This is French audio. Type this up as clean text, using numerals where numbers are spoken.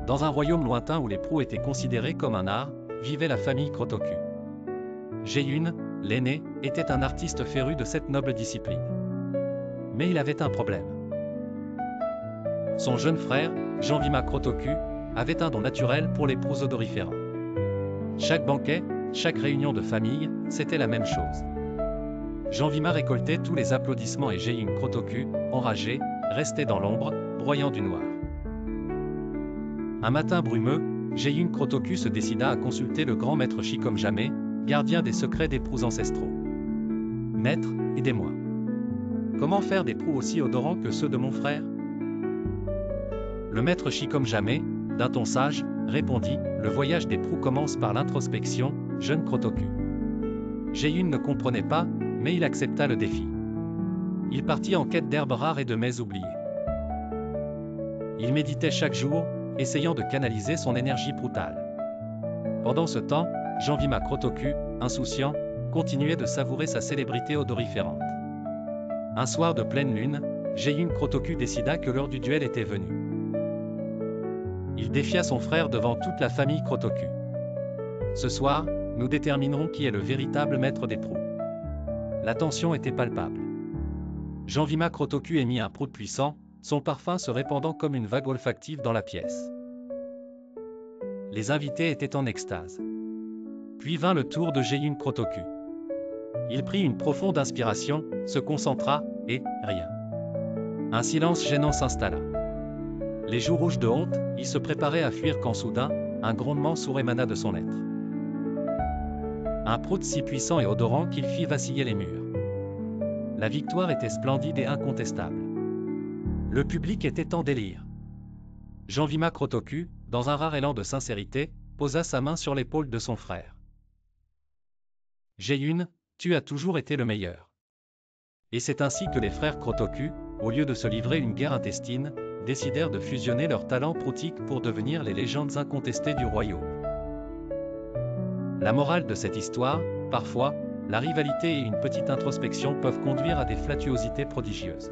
Dans un royaume lointain où les proues étaient considérés comme un art, vivait la famille Krotoku. Jae-yun, l'aîné, était un artiste féru de cette noble discipline. Mais il avait un problème. Son jeune frère, Janvima Krotoku, avait un don naturel pour les proues odoriférants. Chaque banquet, chaque réunion de famille, c'était la même chose. Janvima récoltait tous les applaudissements et Jae-yun Krotoku, enragé, restait dans l'ombre, broyant du noir. Un matin brumeux, Jae-yun Krotoku se décida à consulter le grand maître Shikom Jame, gardien des secrets des proues ancestraux. « Maître, aidez-moi. Comment faire des proues aussi odorants que ceux de mon frère ?» Le maître Shikom Jame, d'un ton sage, répondit « Le voyage des proues commence par l'introspection, jeune Krotoku. » Jae-yun ne comprenait pas, mais il accepta le défi. Il partit en quête d'herbes rares et de mets oubliés. Il méditait chaque jour, essayant de canaliser son énergie proutale. Pendant ce temps, Janvima Krotoku, insouciant, continuait de savourer sa célébrité odoriférante. Un soir de pleine lune, Jae-yun Krotoku décida que l'heure du duel était venue. Il défia son frère devant toute la famille Krotoku. Ce soir, nous déterminerons qui est le véritable maître des proues. La tension était palpable. Janvima Krotoku émit un prout puissant, son parfum se répandant comme une vague olfactive dans la pièce. Les invités étaient en extase. Puis vint le tour de Jae-yun Krotoku. Il prit une profonde inspiration, se concentra, et rien. Un silence gênant s'installa. Les joues rouges de honte, il se préparait à fuir quand soudain, un grondement sourd émana de son être. Un prout si puissant et odorant qu'il fit vaciller les murs. La victoire était splendide et incontestable. Le public était en délire. Janvima Krotoku, dans un rare élan de sincérité, posa sa main sur l'épaule de son frère. « Jae-yun, tu as toujours été le meilleur. » Et c'est ainsi que les frères Krotoku, au lieu de se livrer une guerre intestine, décidèrent de fusionner leurs talents proutiques pour devenir les légendes incontestées du royaume. La morale de cette histoire, parfois, la rivalité et une petite introspection peuvent conduire à des flatuosités prodigieuses.